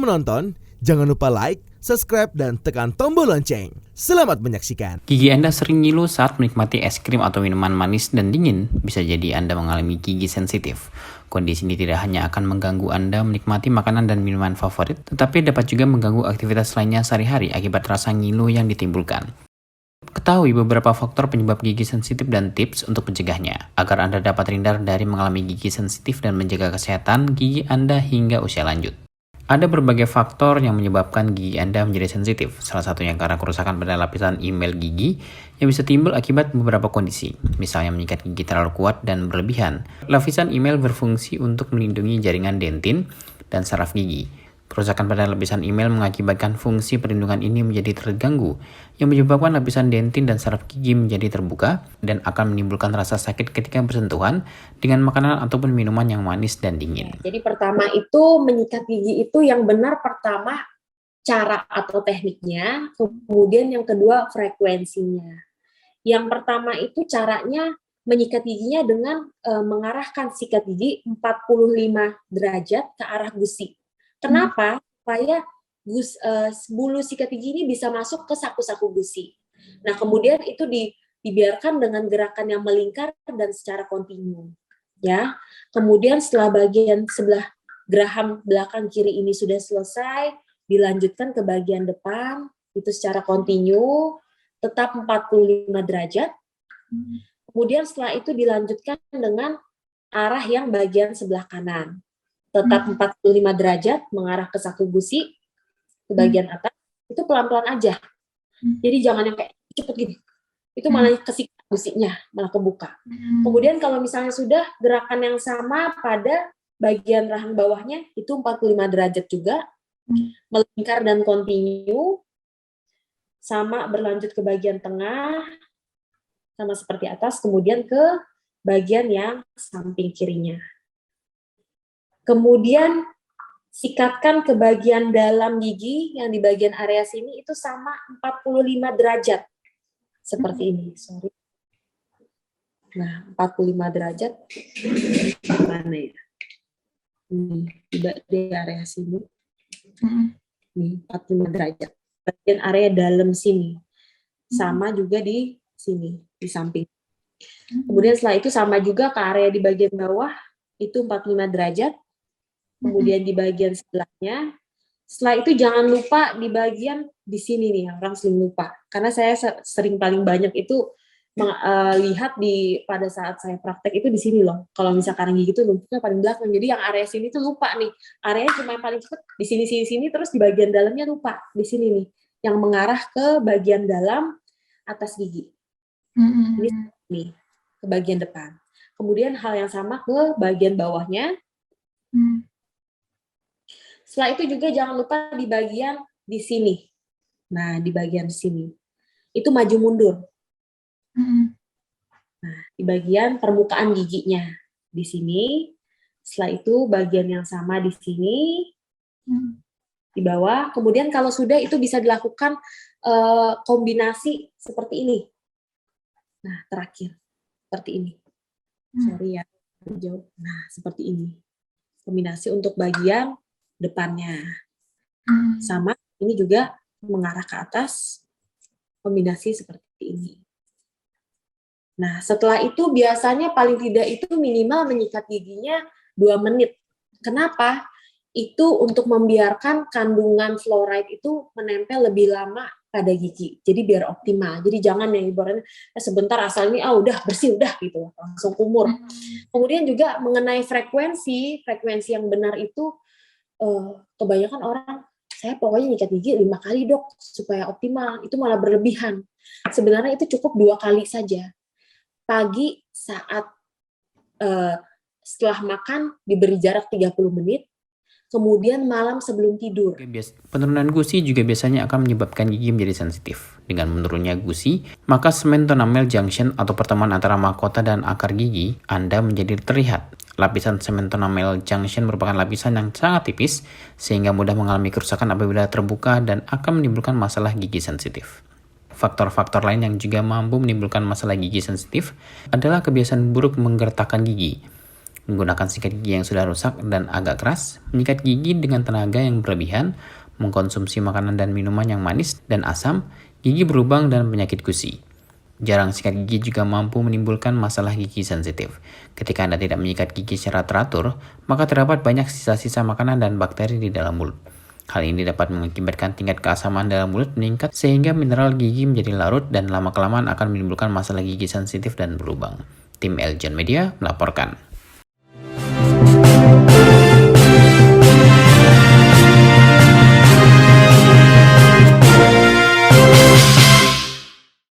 menonton, jangan lupa like, subscribe, dan tekan tombol lonceng. Selamat menyaksikan. Gigi Anda sering ngilu saat menikmati es krim atau minuman manis dan dingin, bisa jadi Anda mengalami gigi sensitif. Kondisi ini tidak hanya akan mengganggu Anda menikmati makanan dan minuman favorit, tetapi dapat juga mengganggu aktivitas lainnya sehari-hari akibat rasa ngilu yang ditimbulkan. Ketahui beberapa faktor penyebab gigi sensitif dan tips untuk mencegahnya, agar Anda dapat terhindar dari mengalami gigi sensitif dan menjaga kesehatan gigi Anda hingga usia lanjut. Ada berbagai faktor yang menyebabkan gigi Anda menjadi sensitif, salah satunya karena kerusakan pada lapisan email gigi yang bisa timbul akibat beberapa kondisi, misalnya menyikat gigi terlalu kuat dan berlebihan. Lapisan email berfungsi untuk melindungi jaringan dentin dan saraf gigi. Kerusakan pada lapisan email mengakibatkan fungsi perlindungan ini menjadi terganggu, yang menyebabkan lapisan dentin dan saraf gigi menjadi terbuka dan akan menimbulkan rasa sakit ketika bersentuhan dengan makanan ataupun minuman yang manis dan dingin. Jadi pertama itu menyikat gigi itu yang benar pertama cara atau tekniknya, kemudian yang kedua frekuensinya. Yang pertama itu caranya menyikat giginya dengan mengarahkan sikat gigi 45 derajat ke arah gusi. Kenapa? Supaya bulu sikat gigi ini bisa masuk ke saku-saku gusi. Nah, kemudian itu dibiarkan dengan gerakan yang melingkar dan secara kontinu. Ya. Kemudian setelah bagian sebelah geraham belakang kiri ini sudah selesai, dilanjutkan ke bagian depan, itu secara kontinu, tetap 45 derajat. Kemudian setelah itu dilanjutkan dengan arah yang bagian sebelah kanan. Tetap 45 derajat mengarah ke saku gusi ke bagian atas, itu pelan-pelan aja. Jadi jangan yang kayak cepet gini. Itu malah kesikat gusinya, malah kebuka. Kemudian kalau misalnya sudah gerakan yang sama pada bagian rahang bawahnya itu 45 derajat juga, melingkar dan kontinu, sama berlanjut ke bagian tengah, sama seperti atas, kemudian ke bagian yang samping kirinya. Kemudian sikatkan ke bagian dalam gigi yang di bagian area sini itu sama 45 derajat. Seperti ini, sorry. Nah, 45 derajat mana ya? Ini di area sini. Nih, 45 derajat. Bagian area dalam sini. Sama juga di sini, di samping. Kemudian setelah itu sama juga ke area di bagian bawah, itu 45 derajat. Kemudian di bagian sebelahnya, setelah itu jangan lupa di bagian di sini nih, orang sering lupa. Karena saya sering paling banyak itu lihat pada saat saya praktek itu di sini loh. Kalau misalkan gigi itu numpuknya paling belakang, jadi yang area sini tuh lupa nih. Areanya cuma yang paling cepet di sini, terus di bagian dalamnya lupa di sini nih, yang mengarah ke bagian dalam atas gigi. Ini nih ke bagian depan. Kemudian hal yang sama ke bagian bawahnya. Setelah itu juga jangan lupa di bagian di sini. Nah, di bagian sini. Itu maju mundur. Nah, di bagian permukaan giginya. Di sini. Setelah itu bagian yang sama di sini. Di bawah. Kemudian kalau sudah itu bisa dilakukan kombinasi seperti ini. Nah, terakhir. Seperti ini. Sorry ya. Nah, seperti ini. Kombinasi untuk bagian depannya. Sama, ini juga mengarah ke atas, kombinasi seperti ini. Nah, setelah itu biasanya paling tidak itu minimal menyikat giginya 2 menit. Kenapa? Itu untuk membiarkan kandungan fluoride itu menempel lebih lama pada gigi. Jadi biar optimal. Jadi jangan yang ibaratnya sebentar asal ini udah bersih udah gitu, langsung kumur. Kemudian juga mengenai frekuensi yang benar itu kebanyakan orang, saya pokoknya nyikat gigi 5 kali dok, supaya optimal, itu malah berlebihan. Sebenarnya itu cukup 2 kali saja. Pagi saat setelah makan diberi jarak 30 menit, kemudian malam sebelum tidur. Penurunan gusi juga biasanya akan menyebabkan gigi menjadi sensitif. Dengan menurunnya gusi, maka sementoenamel junction atau pertemuan antara mahkota dan akar gigi Anda menjadi terlihat. Lapisan sementoenamel junction merupakan lapisan yang sangat tipis sehingga mudah mengalami kerusakan apabila terbuka dan akan menimbulkan masalah gigi sensitif. Faktor-faktor lain yang juga mampu menimbulkan masalah gigi sensitif adalah kebiasaan buruk menggertakkan gigi. Menggunakan sikat gigi yang sudah rusak dan agak keras, menyikat gigi dengan tenaga yang berlebihan, mengkonsumsi makanan dan minuman yang manis dan asam, gigi berlubang dan penyakit gusi. Jarang sikat gigi juga mampu menimbulkan masalah gigi sensitif. Ketika Anda tidak menyikat gigi secara teratur, maka terdapat banyak sisa-sisa makanan dan bakteri di dalam mulut. Hal ini dapat mengakibatkan tingkat keasaman dalam mulut meningkat sehingga mineral gigi menjadi larut dan lama-kelamaan akan menimbulkan masalah gigi sensitif dan berlubang. Tim Eljon Media melaporkan.